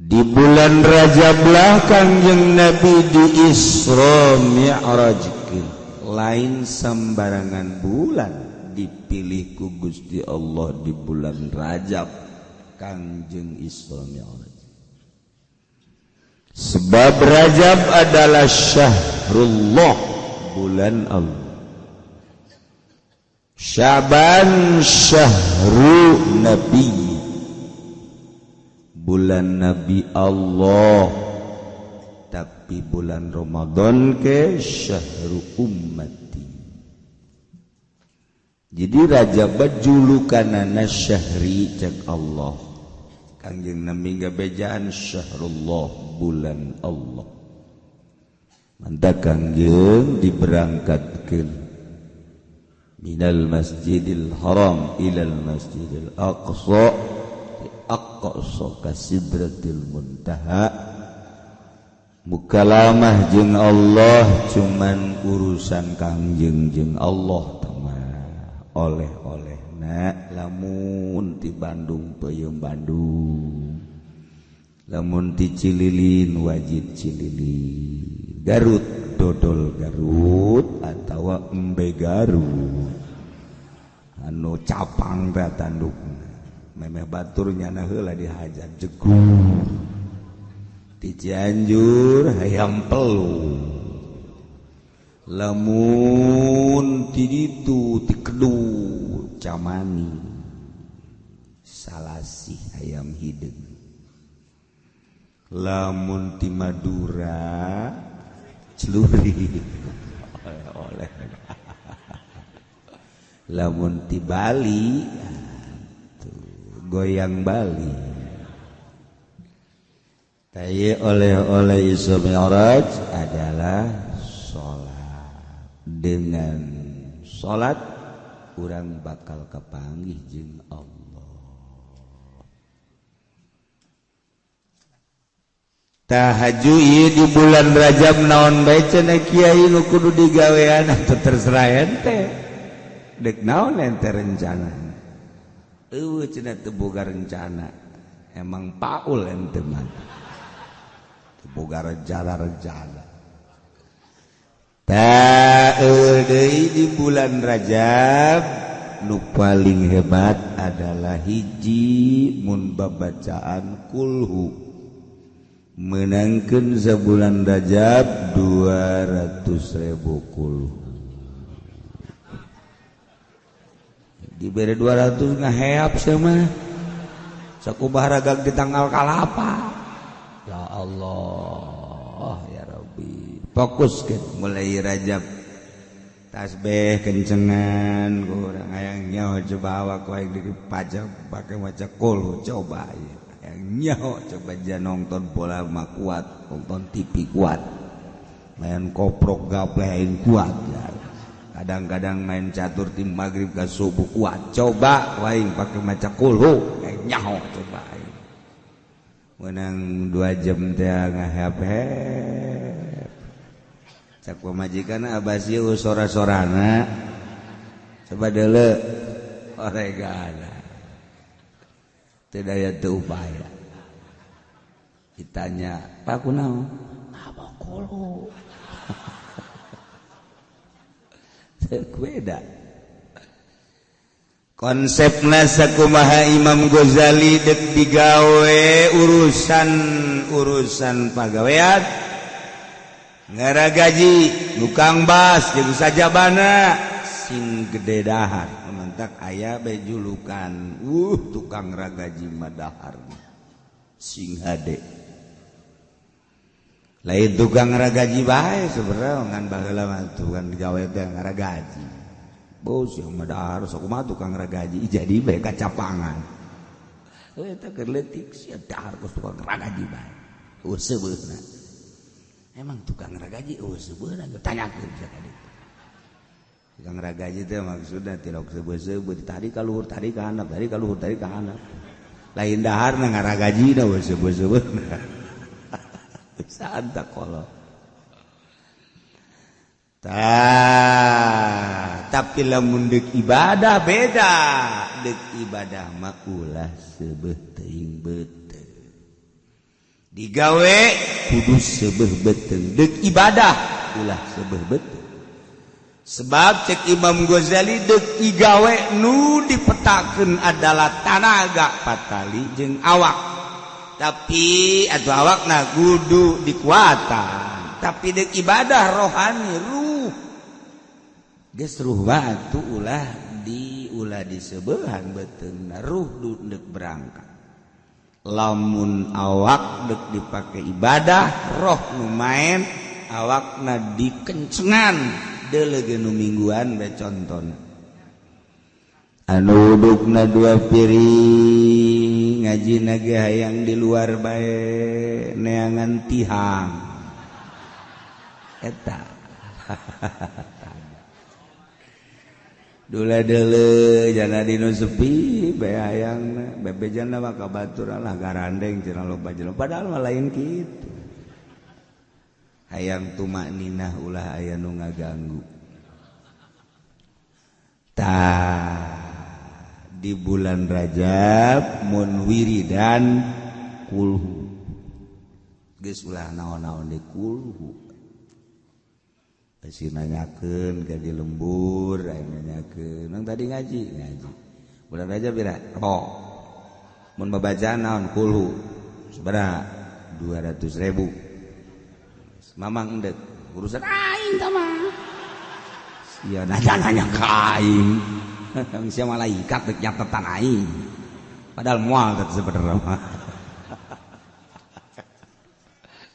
Di bulan Rajablah Kangjeng Nabi di Isra Mi'rajkeun. Lain sembarangan bulan dipilih ku Gusti Allah di bulan Rajab Kangjeng Isra Mi'raj. Sebab Rajab adalah syahrullah, bulan Allah. Syaban syahru Nabi, bulan Nabi Allah. Tapi bulan Ramadan ke syahru ummati. Jadi Rajab julukanana syahri cek Allah. Kangjeng Nabi ngabejaan syahrullah, bulan Allah. Manta kangjeng diberangkatkeun minal masjidil haram ilal masjidil aqsa, aqsa ka sidratil muntaha. Mukalamah jeung Allah cuman urusan kangjeng jeung Allah teman. Oleh-olehna lamun ti Bandung peuyeum Bandung, lamun ti Cililin wajib Cililin, Garut dodol Garut atawa embe Garut. Anu capang teh tandukna memeh batur nyana heula dihajar jegur. Ti Cianjur hayam pelung, lamun ti ditu ti Kedu Camani Salasih hayam hideung, lamun ti Madura Celuri oleh lamun ti Bali goyang Bali. Taye oleh-oleh Isra Mi'raj adalah sholat. Dengan sholat urang bakal kapanggih jeung Allah. Tahajud ieu di bulan Rajab naon bae cenah kiai nu kudu digawean atuh terserah ente. Dek naon ente rencana? Eueuh cenah teu boga rencana. Emang paul ente mah. Boga rencana-rencana. Deui di bulan Rajab nu paling hebat adalah hiji mun babacaan kulhu. Menangkeun sabulan Rajab 200.000 kulhu. Dibere 200 ngaheap sama. Sakubah ragag di tanggal kalapa. Ya Allah, ya Rabbi. Fokuskeun mulai Rajab. Tasbih kencengan kurang hayang nyaho coba awak wae dipajak pakai maca kulhu coba ya. Hayang nyaho coba jangan nonton bola mah kuat, nonton TV kuat. Main koprok gaplein kuat ya. Kadang-kadang main catur tim maghrib ka subuh kuat. Coba wae pakai maca kulhu, hayang nyaho coba. Menang 2 jam teh ngahep-hep. Cak pamajikan abasi sora-sorana. Coba deuleu oregana. Teu daya teu upaya. Ditanya, "Pak kunaon?" "Apa kulu?" Teu beda. Konsepna sakumaha Imam Ghazali dek digawe urusan pagawean ngara gaji nukang bas jeung sajabana sing gede dahar mantak aya bae julukan tukang ragaji madahar sing hade lain tukang ragaji bae sebenarnya ngan baheula mah tukang digawe teh ngaragaji. Bos yang madahar sakumaha tukang ragaji jadi bae kacapangan. Eta keur leutik sia dahar ku tukang ragaji bae. Useubeuna. Emang tukang ragaji useubeuna tanyakeun sia ka ditu. Tukang ragaji teh maksudna tilok seubeut-seubeut ditarik ka luhur tarik ka handap, tarik ka luhur tarik ka handap. Lain daharna ngaragajina useubeut-seubeuna. Bisa anta kolot. Tapi lamun deuk ibadah beda. Deuk ibadah mah ulah seubeuh teuing beuteuh. digawe kudu sebeuh beuteung deuk ibadah ulah sebeuh beuteung sebab cek Imam Ghazali deuk igawe nu dipetakeun adalah tanaga patali jeung awak tapi atuh awakna kudu dikuatan tapi deuk ibadah rohani ruh geus ruh batu ulah disebeuhan beuteungna ruh deuk berangkat lamun awak dek dipake ibadah roh nu main awakna dikencengan deuleuh nu mingguan bae contona anu udukna 2 piring ngajina ge hayang di luar bae neangan tihang eta dula-dele jana dinu sepi bae hayangna bebejana mah ka batur lah garandeng cenah loba jelema padahal mah lain kitu hayang tumakninah ulah aya nu ngaganggu di bulan Rajab mun wiridan kulhu geus ulah naon-naon di kulhu si nanyakeun ka di lembur aya nanyakeun nang tadi ngaji bulan Rajab bira mun babacaan naon kulhu sabaraha 200.000 mamang endek urusan aing tah mah sia nanya ka aing sia malaikat rek nyatetan aing padahal moal teh sebenarnya mah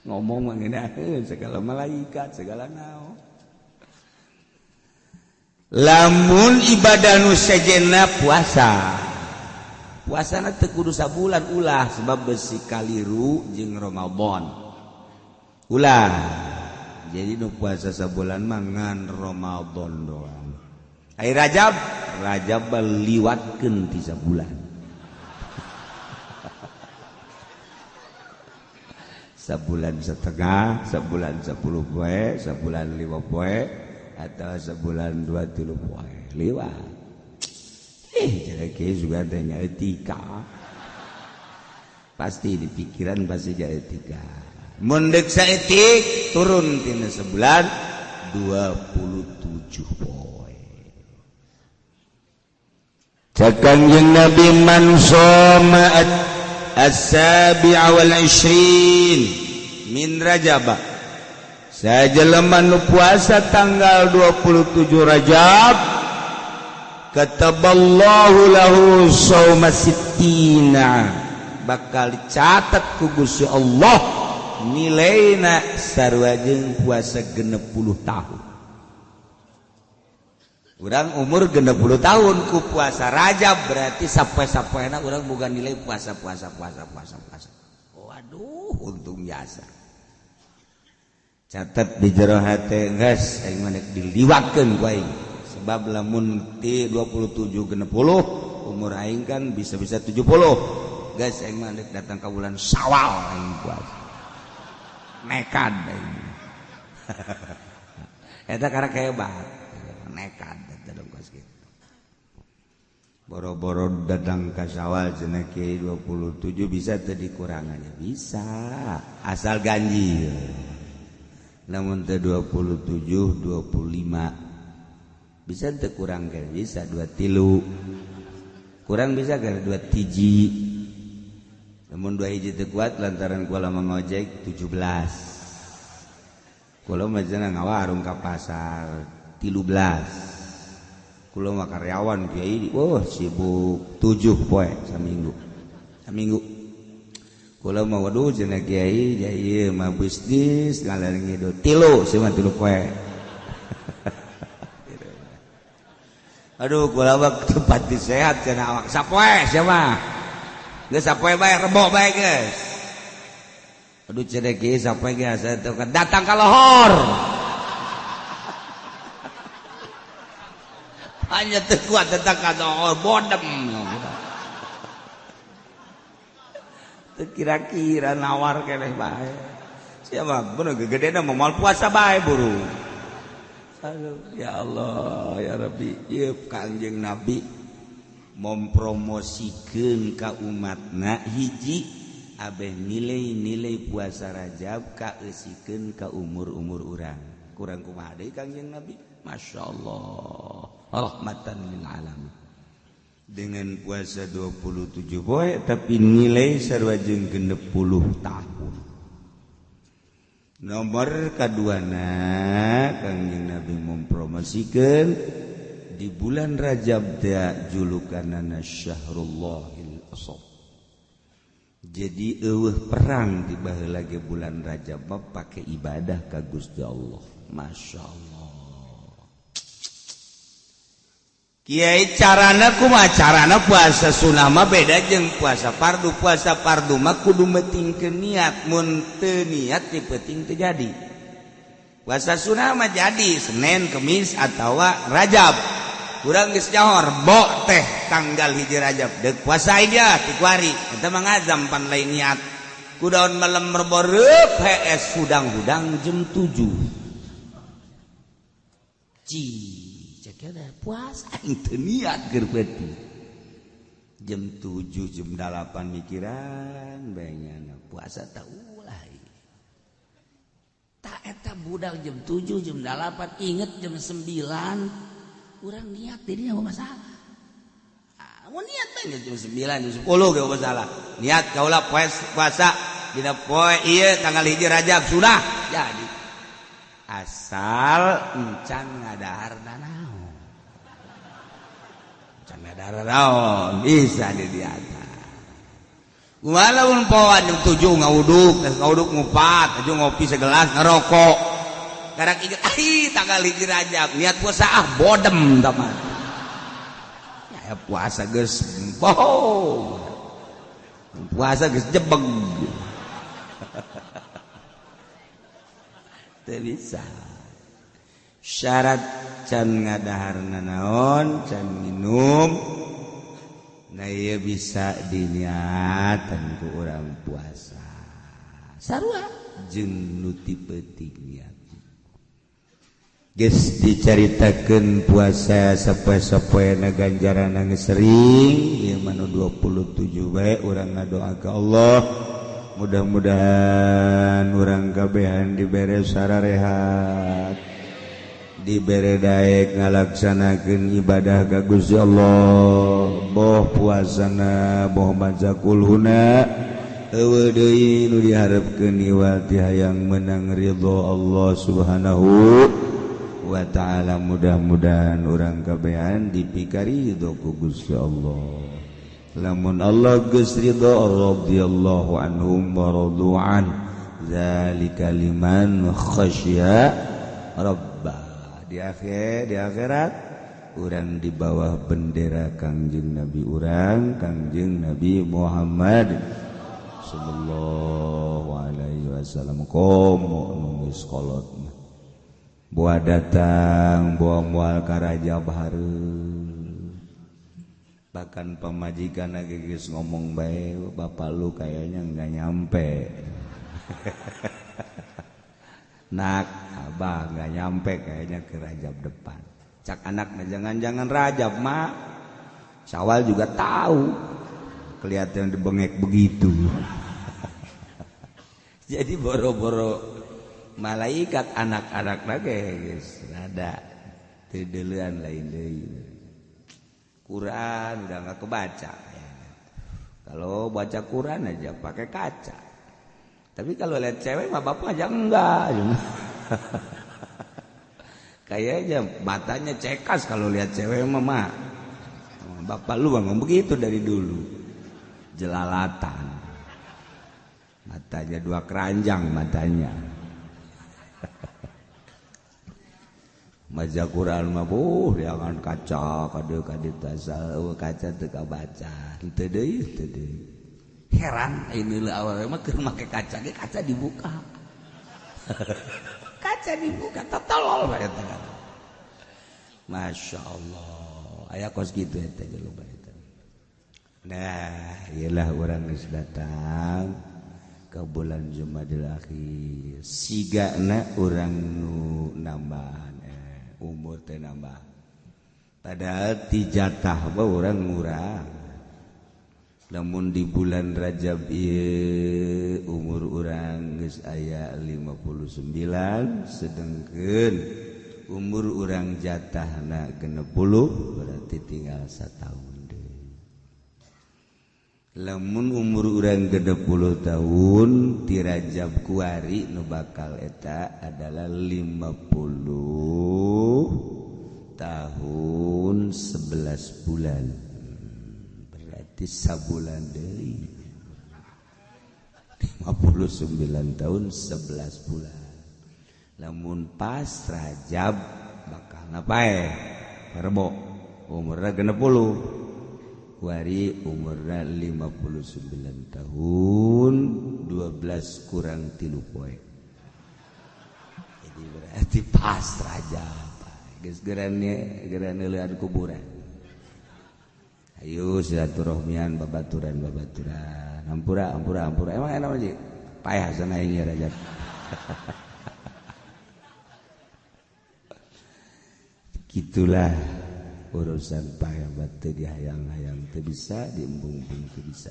ngomong mah ngeunaheun segala malaikat segala naon lamun ibadah nu sejenna puasana teu kudu sabulan ulah sebab besi kaliru jeung Ramadan ulah jadi nu puasa sabulan mah ngan Ramadan doang ai Rajab liwatkeun ti sabulan sabulan setengah sabulan 10 poe sabulan 5 poe atau sebulan 2-3 poe liwat jadi juga tanya etika pasti di pikiran pasti jadi etika mun deuk saeutik turun tina sebulan 27 poe cak Kanjeng Nabi man shoma as-sabi'a wal 20 min Rajab sajelema nu puasa tanggal 27 Rajab kataballahu lahu shauma sittina bakal dicatat ku Gusti Allah nilaina sarua jeung puasa 60 tahun urang umur 60 tahun ku puasa Rajab berarti sapoe-sapoena urang boga nilai puasa waduh untung biasa catat di jero hate geus aing mah diliwatkeun ku aing sebab lamun ti 27 60 umur aing kan bisa-bisa 70 geus aing mah datang ka bulan Syawal aing puasa nekad aing eta karek hebat nekad eta dongkos kitu boro-boro dadang ka Syawal cenah kieu 27 bisa teu dikurangannya bisa asal ganjil namun teu 27 25 bisa teu kurang kan bisa 23 kurang bisa kan 2 hiji namun 2 hiji teu kuat lantaran kula mangojek 17 kula mah cenah ngawarung ka pasar 13 kula mah karyawan kiai sibuk 7 poe saminggu kula mah waduh cenah kiai ieu mah bisnis ngalar ngidul 3 sia 3 poe aduh kula mah tempat sehat cenah awak sapoe sia mah geus sapoe bae rebo bae geus aduh cenah kiai sapoe ge asa datang ka lohor hanya teu kuat datang ka lohor bodem kira-kira nawar keneh bae siapa bener gegedena moal puasa bae buru aduh ya Allah ya Rabbi ieu Kanjeng Nabi mempromosikeun ka umatna hiji Abeh nilai-nilai puasa Rajab kaeusikeun ka umur-umur urang. Kurang kumaha deui Kangjeng Nabi? Masyaallah. Rahmatan lil alamin. Dengan puasa 27 poe tapi nilai sarua jeung 60 tahun. Nomor kaduana Kangjeng Nabi mempromosikeun di bulan Rajab teh julukanana Syahrullahil Asab. Jadi eueuh perang di baheula ge bulan Rajab mah pake ibadah ka Gusti Allah. Masyaallah. Kiai carana kumaha carana puasa sunah mah beda jeung puasa fardu. Puasa fardu mah kudu metingkeun niat, mun teu niat dipenting teu jadi. Puasa sunah mah jadi Senin, Kemis atawa Rajab. Urang geus nyaho bo teh tanggal hiji Rajab deuk puasa dia ti kuari eta mah ngazam pan lain niat kudaon malam merboreup HS hudang-hudang jam 7 cek ada puasa teu niat keur beuti jam 7 jam 8 mikiran bayangna puasa teh ulah tak eta budak jam 7 jam 8 inget jam 9 kurang niat jadi apa masalah? Mau niat banget jam 9 jam 10 gak masalah. Niat kaulah puasa dina poe ieu tanggal 1 Rajab sunah jadi. Asal encan ngadaharna naon. Encan ngadahar naon bisa di atas. Walaupun poe jam 7 ngawuduk ngupat, aja ngopi segelas ngerokok. Karang inget, tanggal 1 Rajab niat puasa bodem teman. Ya puasa geus bohong. Puasa geus jebeg. Teu bisa. Syarat can ngadaharna naon, can minum. Nah ieu bisa diniatan ku urang puasa. Sarua jeung nu ti peuting niat. Geus dicaritakeun puasa sapoe-sapoena ganjaranna geus sering ieu mah 27 bae urang ngadoa ka Allah mudah-mudahan urang kabehan dibere sararehat dibere daek ngalaksanakeun ibadah ka Gusti Allah boh puasana boh mazakulhuna eueuh deui nu diharepkeun iwal ti hayang menang ridho Allah Subhanahu wa ta'ala. Mudah-mudahan orang kabehan dipikari ridho ku Gusti Allah. Lamun Allah geus ridho radhiyallahu anhum wa radu an zalika liman khasya rabbah. Di akhirat urang di bawah bendera Kangjeng Nabi urang Kangjeng Nabi Muhammad sallallahu alaihi wasallam komo nulis kolot buah datang buah mual karaja bahareu bahkan pemajikan lagi geus ngomong bae bapak lu kayaknya enggak nyampe nak abah enggak nyampe kayaknya ke Rajab depan cak anaknya jangan-jangan Rajab mak Syawal juga tahu kelihatan dibengek begitu jadi boro-boro malaikat anak-anak lagi guys ada tedelean lain deui Quran udah nggak kebaca kalau baca Quran aja pakai kaca tapi kalau lihat cewek mah bapak aja enggak kayaknya matanya cekas kalau lihat cewek mah bapak lu memang begitu dari dulu jelalatan matanya 2 keranjang matanya maca Quran mah jangan kaca kade tasal kaca teu kabaca henteu deui heran ini awal mah keur make kaca ge kaca dibuka kaca dibuka tolol bae eta masyaallah aya kos kitu eta ge loba eta nah iyalah urang geus datang ke bulan Jumadil Akhir sigana urang nu nambahan umur teh nambah padahal ti jatah ba urang ngurang namun di bulan Rajab ieu umur urang geus aya 59 sedengkeun umur urang jatahna 60 berarti tinggal satahun deui. Lamun umur urang 60 tahun ti Rajab kuari nu bakal eta adalah 50 tahun 11 bulan. Berarti sabulan deui. 59 tahun 11 bulan. Lamun pas Rajab bakal napae Rebo umurna 60 kuari umurna 59 tahun 12 kurang 3 poe. Jadi berarti pas Rajab geus gerane leuan kuburan. Ayo silaturahmian babaturan hampura emang enak aja payah sana ini Rajab. Gitulah urusan payah batu dihayang-hayang teu bisa diembung-embung teu bisa.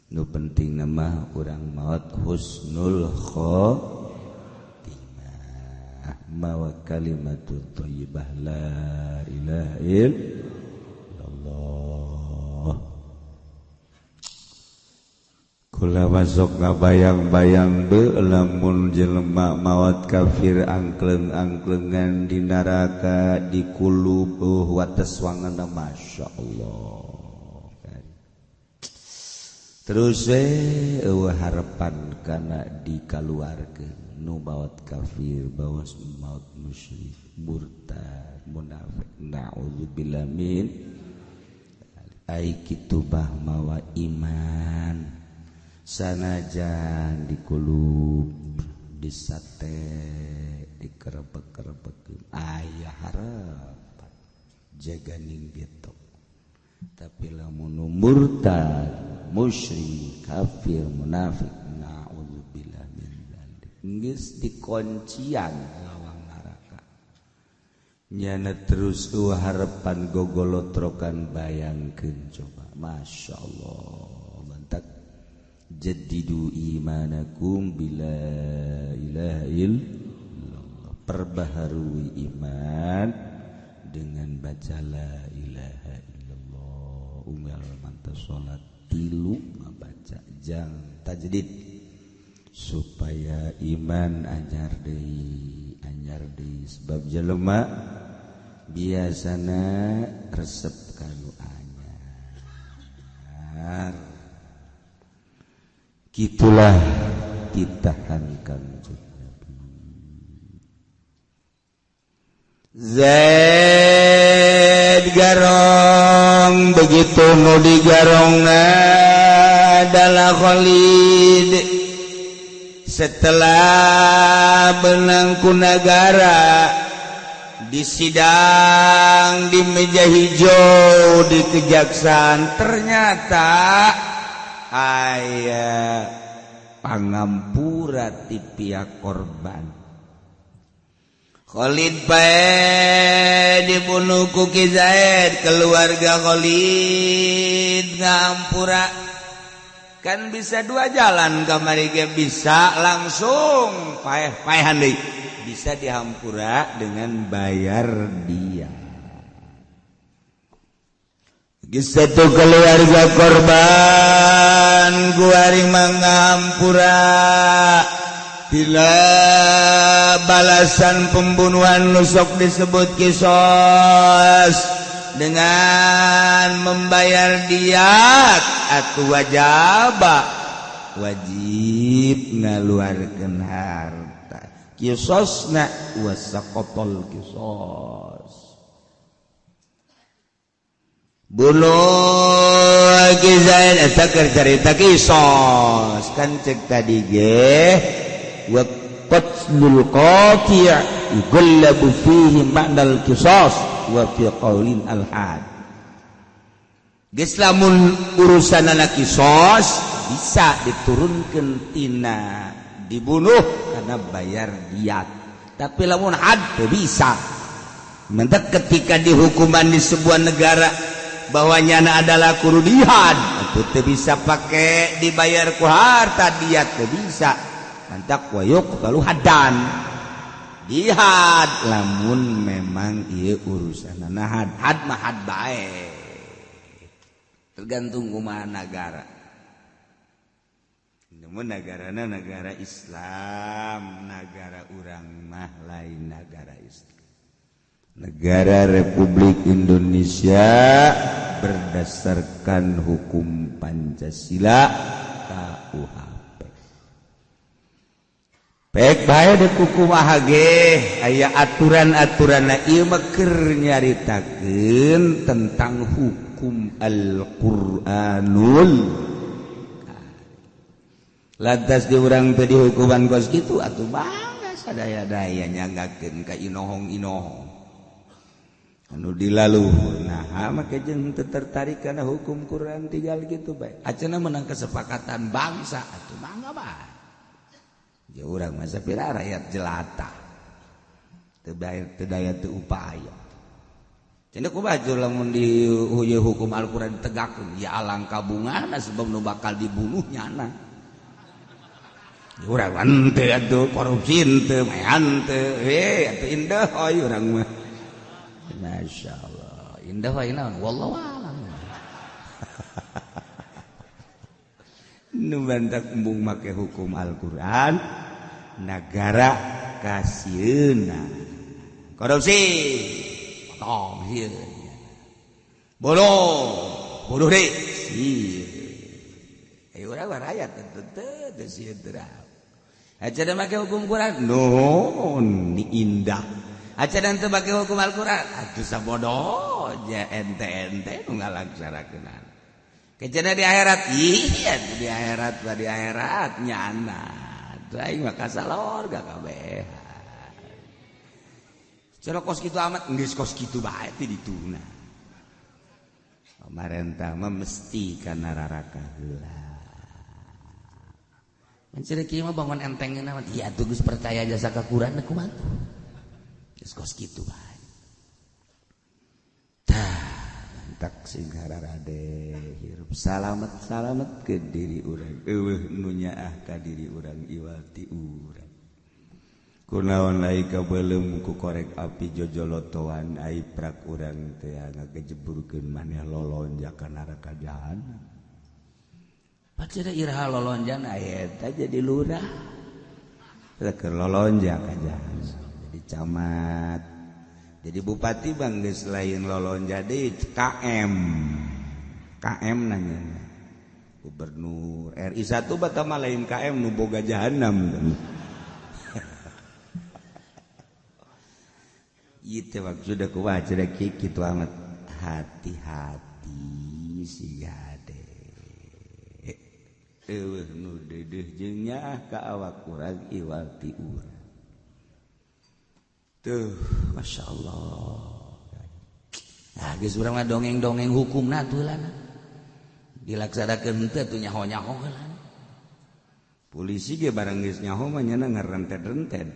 Nu penting nama urang maot husnul khotimah mawa kalimatut thayyibah la ilaha illallah. Kula masuk ngabayang-bayang deui lamun jelema maot kafir angkleng-angklengan di neraka di kulub wateswanganna masyaallah kan. Terus harapan kana dikaluarkeun nu maot kafir bawas maot musyrik murtad munafik naudzubillah min ai kitu bah mawa iman sanajan dikulub disate dikerebek-kerebek aya harapan jaganing gitu. Tapi lamun murtad musyrik kafir munafik naudzubillah min dzalik geus dikuncian lawang neraka nyana terus harapan gogolotrokan bayangkeun coba masyaallah bantak jaddidu imanakum bila ilaha illallah perbaharui iman dengan baca la ilaha illallah unggal manta salat tilu ngabaca jang tajdid supaya iman anyar deui sebab jelema biasana resep kanu anyar. Gitulah ditahankan Nabi. Zaid garong begitu nu digarongna adalah Khalid setelah benang ku negara disidang di meja hijau di kejaksaan ternyata aya pangampura ti pihak korban. Khalid bae dibunuh ku Ki Zaid, keluarga Khalid ngampura. Kan bisa dua jalan kamari ge, bisa langsung paehan deui, bisa dihampura dengan bayar dia. Satu keluarga korban guari mengampura bila balasan pembunuhan nusok disebut kisos dengan membayar diat atau wajib ngaluarkeun harta kisosna wasaqotol kisos bunuh Ki Zaid eta keur carita kisos kan cek tadi ge wa qatlul qati' yughallabu fihi ma'nal qisas wa fi qaulin al-had. Geus lamun urusanana qisas bisa diturunkeun tina dibunuh karena bayar diat, tapi lamun had teu bisa. Mentek ketika dihukuman di sebuah negara bahwanya adalah kudu jihad itu teu bisa pakai dibayar ku harta dia teu bisa mantak wayuk kalau hadan jihad lamun memang ieu urusanna had mah had bae tergantung kumaha negara namun negarana negara Islam negara urang mah lain negara Islam negara Republik Indonesia berdasarkan hukum Pancasila KUHP. Pek bae dek kumaha ge aya aturan-aturanna ieu mah keur nyaritakeun tentang hukum Al-Qur'anul lantas di urang teh dihukuman kos kitu atuh bangga sadaya-daya nyanggakeun ka inohong-inohong anu dilaluhur nah make jeung teu tertarik kana hukum Quran tinggal kitu bae acenah menang kesepakatan bangsa atuh mangga bae ya urang mah sapira rakyat jelata teu daya teu upaya cenah kumaha lamun di hukum Al-Qur'an ditegakkeun ya alangkah bungana sebab nu bakal dibunuh nyana urang mah teu atuh korupsi teu mehan teu atuh indah oi urang mah Masya Allah indah wa indah wallahu a'lam nu bantak embung make hukum Al-Qur'an negara kasieuna korupsi potong ieu bodoh deui sieun urang rakyat teu sieun teu aja make hukum Quran non diindah aja dan tebake hukum Al-Quran atuh sabodoh ja ente-ente nu ngalaksanakeun kejadian di akhirat iya di akhirat nyana aing mah kasalorga kabeh cara kos kitu amat geus kos kitu bae teh dituna pamarentah mah mesti kana raraka heula mencari kieu mah bangun entengeun mah iya atuh geus percaya jasa ka Quran kumaha kos gitu bae. Tah, tak sing hararade hirup salamet ke diri urang. Eueuh nu nyaah ka diri urang iwati urang. Kunaon lai kabeulem ku korek api jojolotoan ai prak urang teh ngagejeburkeun maneh lolonja ka neraka jahanam. Paceda iraha lolonjan aya eta jadi lurah. Teu lolonja ka jahanam. Jadi camat jadi bupati bang geus lain lolon jadi KM nanya gubernur RI 1 batama lain KM nu boga jahanam ieu teh maksudna kumaha cenah kitu amat hati-hati si gade eueuh nu deudeuh jeung nyaah ka awak urang iwati urang tuh, masya Allah. Nah, geus urang mah dongeng-dongeng hukumna tuh lah. Dilaksanakeun teh tuh nyaho-nyaho lah. Polisi ge barang geus nyaho mah nyana ngarented-rented.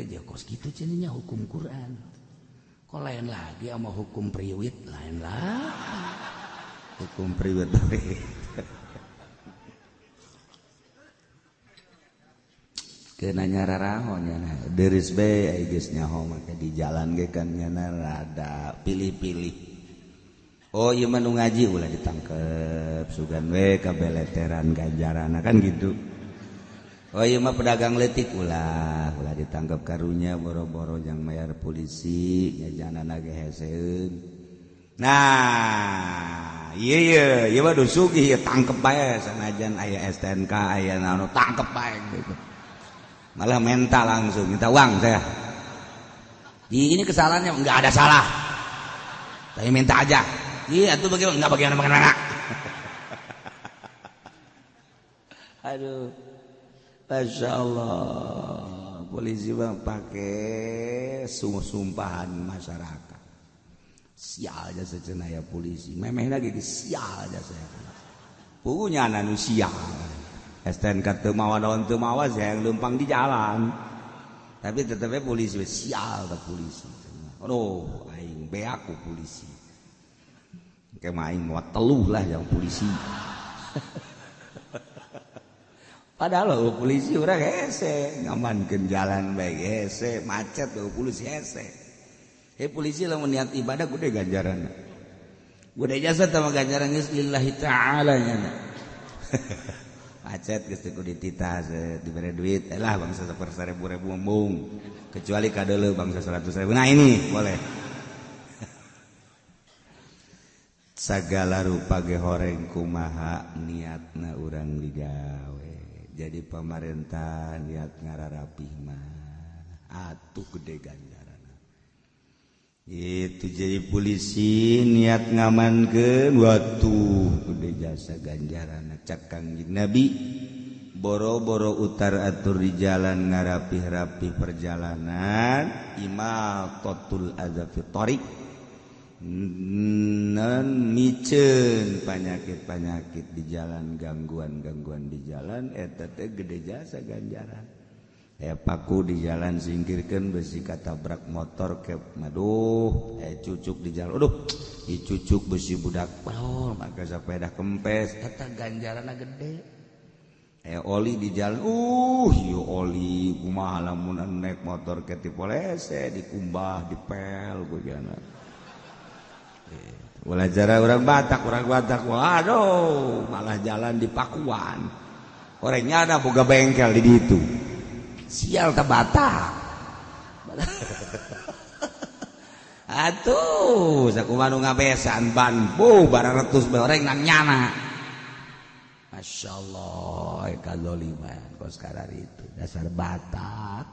Ya kos kitu cenah hukum Quran. Kok lain lagi sama hukum priwit lain lah. Hukum priwit kenanya rarahonnya deris bae ai geus nyaho make di jalan ge kan nyana rada pilih-pilih oh ieu mah nu ngaji ulah ditangkep sugan we kabeleteran ganjaranna kan gitu oh ieu mah pedagang leutik ulah ditangkep karunya boro-boro jang mayar polisi nyajanana ge heseun nah ieu mah dusugi tangkep bae sanajan aya STNK aya naon tangkep bae gitu malah mental langsung minta uang saya ini kesalahannya enggak ada salah tapi minta aja iya itu bagaimana enggak bagaimana aduh Masya Allah polisi bang pakai sumpahan masyarakat sial aja secenah ya polisi memeh lagi sial aja saya punya nanu sial STNK teu mawa naon teu mawa saya yang lempang di jalan. Tapi tetepnya polisi sial ke polisi. Aduh, aing beak ku polisi. main muat teluh lah yang polisi. Padahal polisi orang hese ngamankeun jalan baik hese macet polisi hese. Polisi lamun niat ibadah gede ganjaran. Gede jasa sama ganjaran geus lillahi ta'ala nya. Macet geus teu dititah dibere duit lah bangsa 1.000 embung. Kecuali kadeuleu bangsa 100.000. Nah ini boleh. Sagala rupa ge horeng kumaha niatna urang digawe. Jadi pemerintah niat ngararapih mah atuh gede ganjaran. Itu jadi polisi niat ngamankeun watuh gede jasa ganjaran. Cak Kangjeng Nabi boro-boro utar atur di jalan ngarapih-rapih perjalanan imatatul adza fi thariq nan miceun penyakit-penyakit di jalan, gangguan-gangguan di jalan eta teh gede jasa ganjaran. Paku di jalan singkirkeun besi katabrak motor ke maduh cucuk di jalan. Aduh, dicucuk besi budak maka sepeda kempes eta ganjaranna gede. Oli di jalan yo oli kumaha lamun naik motor ke ti polese dikumbah dipel gojana. Belajar orang Batak, waduh, malah jalan di Pakuan. Orangnya ada boga bengkel di ditu. Sial teh Batak. Atuh, sakumaha nu ngabesan ban, barang retus oreng nang nyana. Masyaallah, kadzaliman kos karar itu. Dasar Batak.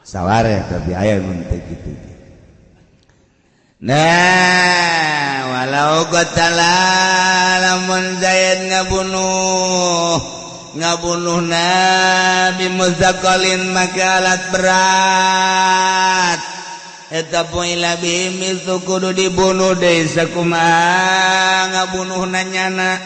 Saware tapi aya mun teh kitu. Nah, walau qatala lamun Zaid ngabunuh Nabi Muzaqqalin maka alat berat eta poila bihim itu kudu dibunuh deui sakumaha ngabunuh nanyana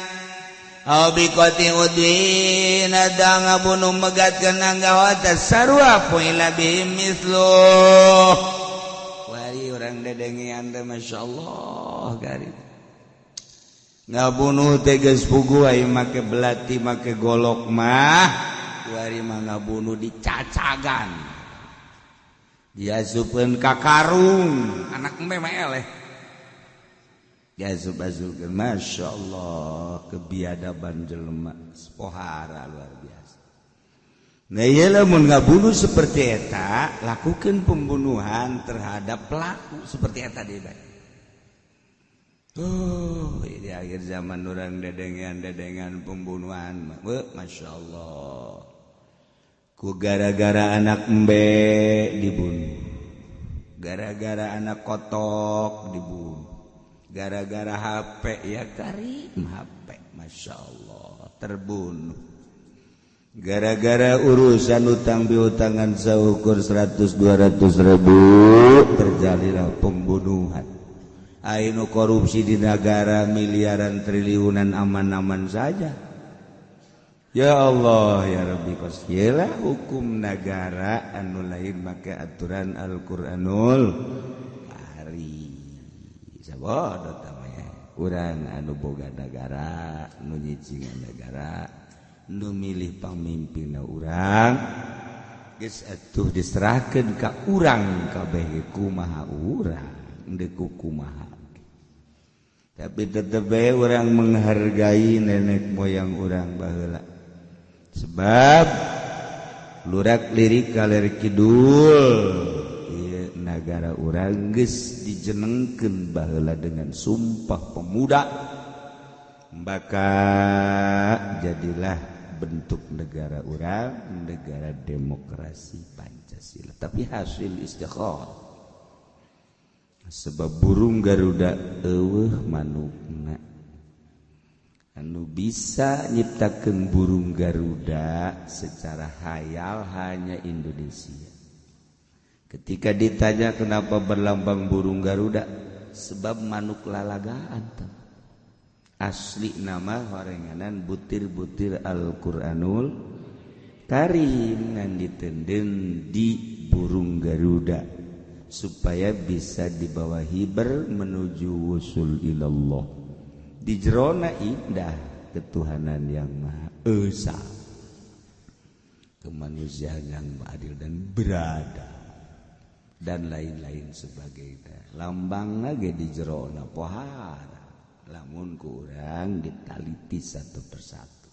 au biqati udwin ada ngabunuh megatkeun anggawata sarua poila bihim misluh. Orang dedengian teh masyaallah gari ngabunuh teh geus puguh aya make belati make golok mah kuari mah ngabunuh dicacagan diasupkeun ka karung anak embe mah eleh diasup-asupkeun masyaallah kebiadaban jelema pohara luar biasa. Nah iya lamun ngabunuh seperti eta lakukan pembunuhan terhadap pelaku seperti eta deui bae. Di akhir zaman orang dedengan pembunuhan Masya Allah ku gara-gara anak embe dibunuh, gara-gara anak kotok dibunuh, gara-gara HP ya karim HP Masya Allah terbunuh, gara-gara urusan utang piutangan seukur 100-200 ribu terjadilah pembunuhan. Ainu korupsi di negara miliaran triliunan aman-aman saja. Ya Allah ya Rabbi kosielah hukum negara anu lain make aturan Al-Qur'anul Karim. Sabodo tamanya urang anu boga negara nu nyicingan negara nu milih pamimpinna urang geus atuh diserahkeun ka urang kabeh kumaha urang deuk kumaha. Tapi tetep bae urang menghargai nenek moyang urang baheula. Sebab lurak lirik kaler kidul ieu nagara urang geus dijenengkeun baheula dengan sumpah pemuda. Maka jadilah bentuk negara urang negara demokrasi Pancasila. Tapi hasil istikharah. Sebab burung Garuda eueuh manukna anu bisa nyiptakeun burung Garuda secara hayal hanya Indonesia. Ketika ditanya kenapa berlambang burung Garuda, sebab manuk lalagaan. Asli nama horenganan butir-butir Al-Qur'anul Karim ngan ditenden di burung Garuda. supaya bisa dibawa hiber menuju wusul ilallah. Di jerona indah ketuhanan yang Maha Esa, kemanusiaan yang adil dan beradab, dan lain-lain sebagainya. Lambang lagi di jerona pohara, lamun kurang ditaliti satu persatu.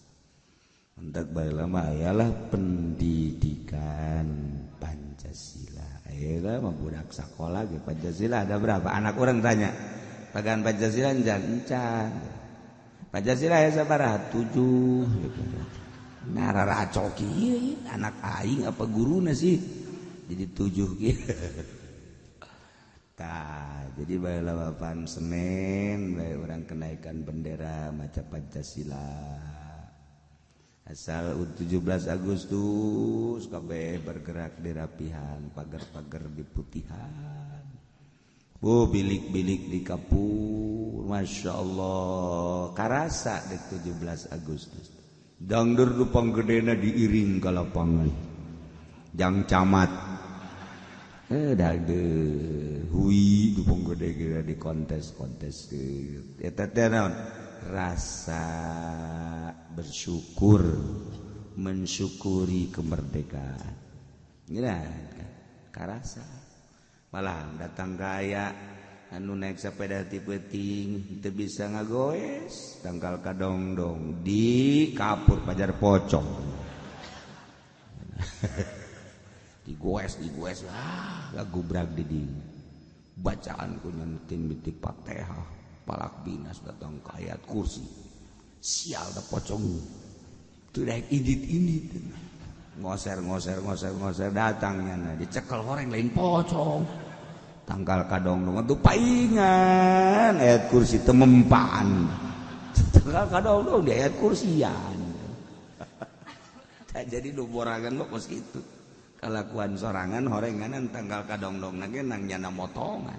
Untuk baik lama ayalah pendidikan Pancasila. Ayolah budak sekolah ke Pancasila ada berapa? Anak orang tanya, pagan Pancasila encan. Pancasila ya sabaraha 7 gitu. Nah raracoki anak aing apa guruna sih? Jadi 7 gitu. Tah, jadi baheula papan Senen bae orang kenaikan bendera maca Pancasila. Asal 17 Agustus kabeh bergerak di rapihan, pagar-pagar di putihan. Bilik-bilik di kapur, Masya Allah, karasa di 17 Agustus. Dangdur dupang gedena diiring ke lapangan. Jang camat. Dangdur. Hui dupang gede kira di kontes-kontes. Eta teh naon? Rasa bersyukur, mensyukuri kemerdekaan. Gila, karasa. Malah datang kaya anu naik sepeda ti peuting teu bisa ngagoes tangkal kadongdong di kapur pajar pocong. digoes gagubrag di dieu. Bacaan ku nyantin bitik Fatihah, palak binas datang ka ayat kursi. Sial da pocong. Teu daek indit-indit. Ngoser datangnya nah dicekel horeng lain pocong. Tangkal kadong itu paingan ayat kursi temempaan. Tangkal kadong di ayat kursian. Jadi nu borangan mah kos kitu. Kalakuan sorangan horenganan tangkal kadong nage nang nyana motongan.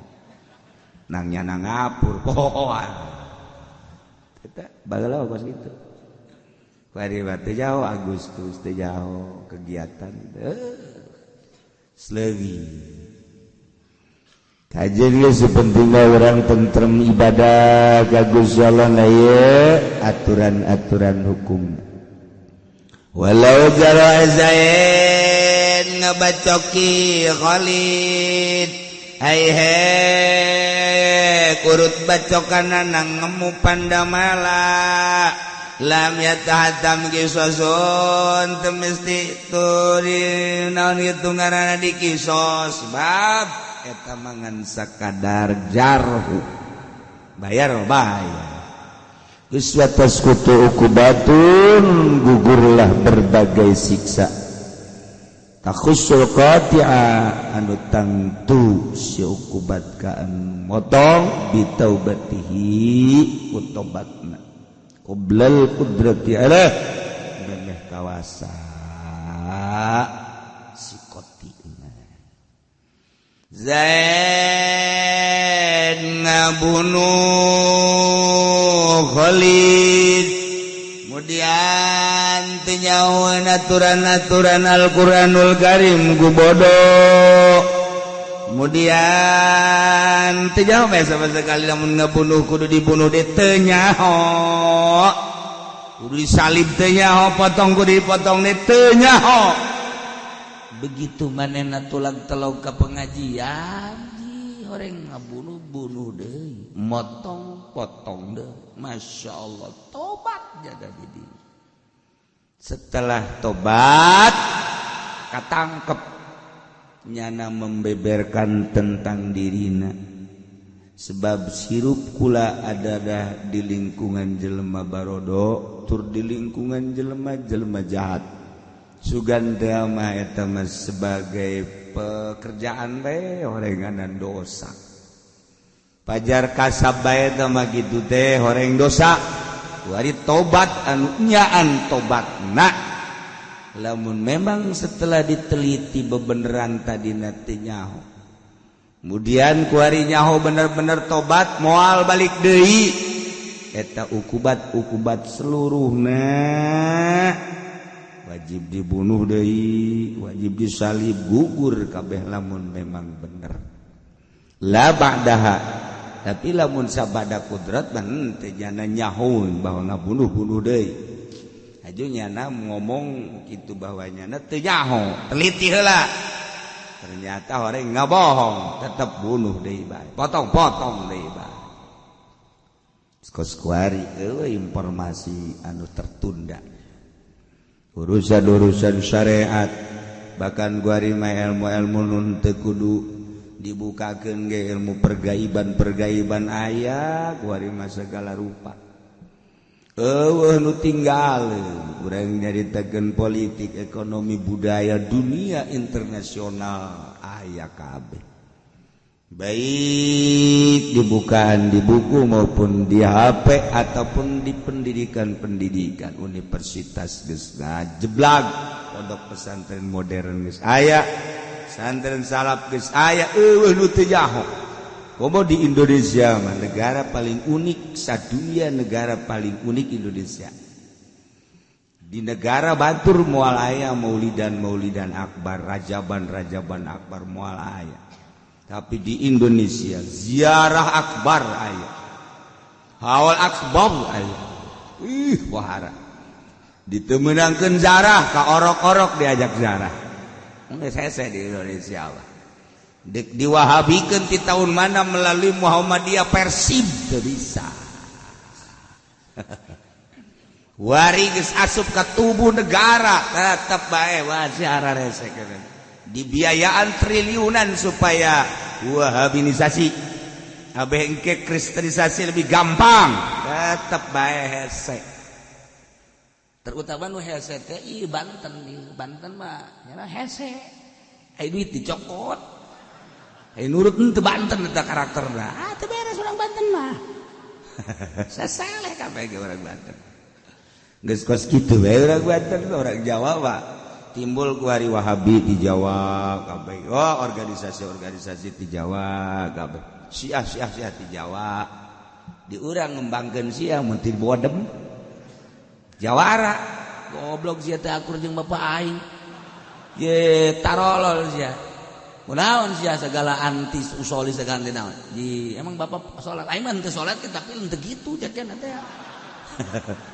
Nang nyana ngapur pohoan. Eta bageula kos kitu. Hari teh jauh Agustus teh jauh kegiatan. Selagi kajian ge sepentingna orang tentrem ibadah kagus jalan aya aturan-aturan hukum. Walau jara Zaid ngabacoki Khalid he kurut bacokanna nang ngemu pandamala lam yatahatam kisosun temesti turi naon kitu ngaranna di kisos bab eta mangan sakadar jarhu bayar geus watas kutu ukubatun gugurlah berbagai siksa takhusul qati'a anu tangtu si ukubat ka motong bitaubatihi utobatna qoblal qudrati ala beneh kawasa si kotina Zaid ngabunuh Khalid kemudian tinyawan aturan-aturan Al-Quranul Karim gubodo kemudian tinyaho sama sekali namun ngabunuh kudu dibunuh di tenyaho kudu disalib tenyaho potong kudu dipotong di tenyaho begitu manehna tulang telog ke pengajian orang ngabunuh-bunuh deui motong-potong deui Masya Allah tobat jaga diri setelah tobat katangkep nyana membeberkan tentang dirina sebab sirup kula adalah di lingkungan jelema barodo tur di lingkungan jelema jahat suganda mah eta mah sebagai pekerjaan bae horenganan dosa pajar kasab bae eta mah kitu teh horeng dosa wari tobat anu nyaan tobatna lamun memang setelah diteliti bebeneran tadina teh nyaho kemudian ku hari nyaho bener-bener tobat moal balik deui eta ukubat seluruhna wajib dibunuh deui wajib disalib gugur kabeh lamun memang bener la ba'daha tapi lamun sabada kudrat dan teu nyana nyahoun bahwa ngabunuh-bunuh deui aju nyana ngomong kitu bahwa nyana teu nyaho teliti heula ternyata orang ngabohong tetap bunuh deui bae potong-potong deui bae kos-kuari informasi anu tertunda urusan-urusan syariat bahkan guari mah ilmu-ilmu nun teu kudu dibukakeun ge ilmu pergaiban aya guari mah segala rupa eueuh nu tinggaleun urang nyaritakeun politik ekonomi budaya dunia internasional aya kabeh baik dibukaan di buku maupun di HP ataupun di pendidikan universitas geus ngajeblag pondok pesantren modern geus aya pesantren salaf geus aya eueuh nu teu nyaho komo di Indonesia mah negara paling unik sadunia negara paling unik Indonesia di negara batur moal aya maulidan akbar rajaban akbar moal aya tapi di Indonesia ziarah akbar aya hawal akbar aya wahara ditemenangkeun zarah ka orok-orok diajak zarah geus hese di Indonesia Allah diwahabikeun ti tahun mana melalui Muhammadiyah Persib teu bisa wari geus asup ka tubuh negara tetep bae wah ziarah rese dibiayaan triliunan supaya wahabinisasi abeh engke kristenisasi lebih gampang tetep bae hese terutama nu hese teh ieu Banten mah nyana hese aya duit dicokot aya nurut teu Banten eta karakterna teu beres urang Banten mah sasaleh kabeh ge urang Banten geus kos kitu bae urang Banten urang Jawa mah timbul ku hari Wahabi di Jawa kabeh organisasi di Jawa kabeh Syiah di Jawa di urang ngembangkeun Syiah mun ti bodem Jawara goblok sia teh akur jeung bapak aing ye tarolol sia kunaon sia segala anti usoli segala naon emang bapak salat aing mah teu salat tapi teu kitu jakeun teh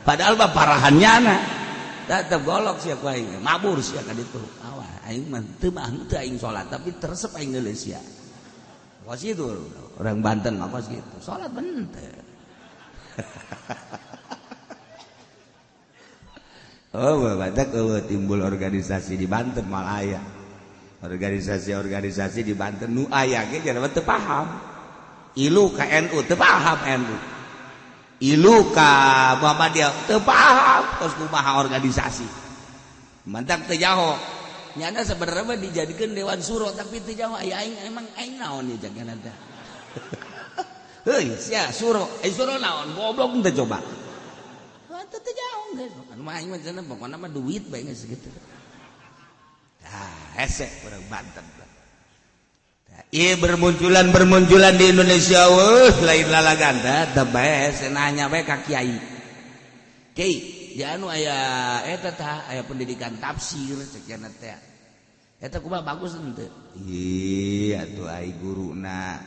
padahal bapak parahannya na tetep golok sia ku aing mabur sia ka ditu awas aing mah teu aing salat tapi teresep aing geuleuh sia kos kitu orang Banten mah kos kitu salat bener badak timbul organisasi di Banten mal aya organisasi di Banten nu aya ge jangan teu paham ilu ka NU teu paham NU ilu ka Muhammadiyah teu paham tos kumaha organisasi mantak teu jaho nyana sebenarnya mah dijadikeun dewan suro tapi teu jaho aya aing emang aing naon ieu jangan teh heuy sia suro suro naon goblok teu coba teu jaho geus anu mah aing mah cenah pokona mah duit bae geus kitu hese urang Banten ieu bermunculan di Indonesia lain lalagan teh bae nanya bae ka kiai di anu aya eta tah aya pendidikan tafsir ceukna teh eta kumaha bagus henteu atuh ai guruna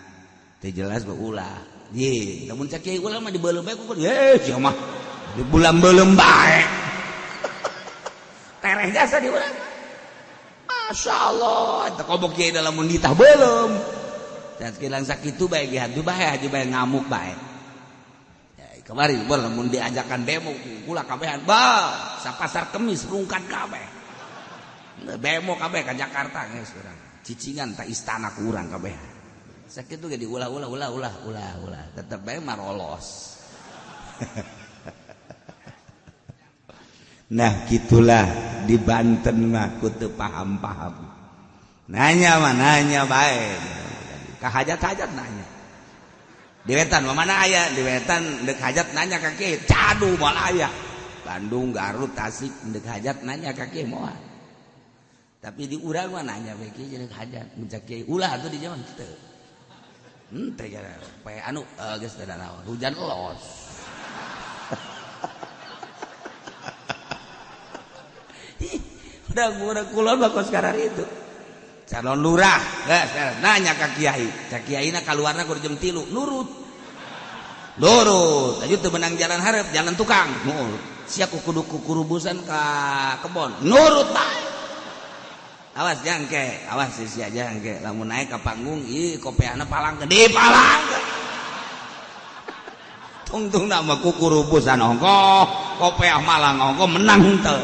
teu jelas bae ulah namun cak kiai ulah mah dibeuleum bae ku sia mah di bulan beuleum bae tereh jasa di urang Masya Allah eta kobok kiai dalam munditah beuleum dan sekilang sakitu bae ge hadu bae ngamuk bae kemarin mun diajakan demo kula kabehan sapasar kemis rungkat kabeh demo kabeh ka Jakarta geus urang cicingan ta istana ku urang kabeh sakitu ge diulah tetep bae marolos nah gitulah di Banten mah ku teu paham nanya bae ka hajat nanya di Wetan mana aya di Wetan deuk hajat nanya ka kieu cadu moal aya Bandung Garut Tasik deuk hajat nanya ka kieu moal tapi di urang mah nanya bae kieu deuk hajat muncak kieu ulah atuh di jaman teu henteu ya pae anu geus teu naon hujan los udah kulon mah kos karar itu calon lurah nanya ka kiai cak kiaina kaluarna kudu jam 3 nurut aja teu menang jalan hareup jalan tukang nurut sia kudu kurubusan ka kebon nurut bae awas jangke awas sia jangke lamun naik ka panggung ih kopeana palang gede palang tungtung nama kurubusan ongko kopeah malang ongko menang teu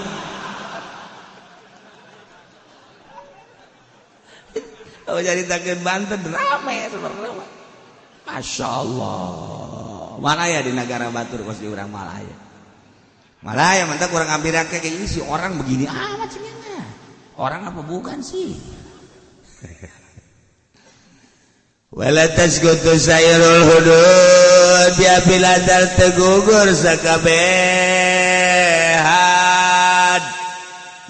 jadi takut Banten rame sebenarnya. Masya Allah. Malaya di negara Batur kos di orang Malaya. Malaya mantap kurang ambil kayak gini sih orang begini amat sih orang apa bukan sih? Wala tasqutu sayrul hudud bi biladal tegugur sakabehan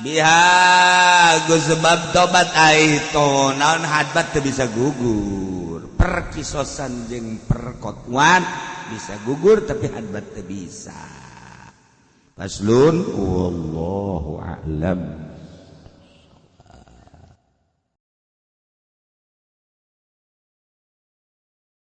biha sebab tobat itu naon hadbat teu bisa gugur perkisosan jeung perkotuan bisa gugur tapi hadbat teu bisa. Faslun wallahu a'lam.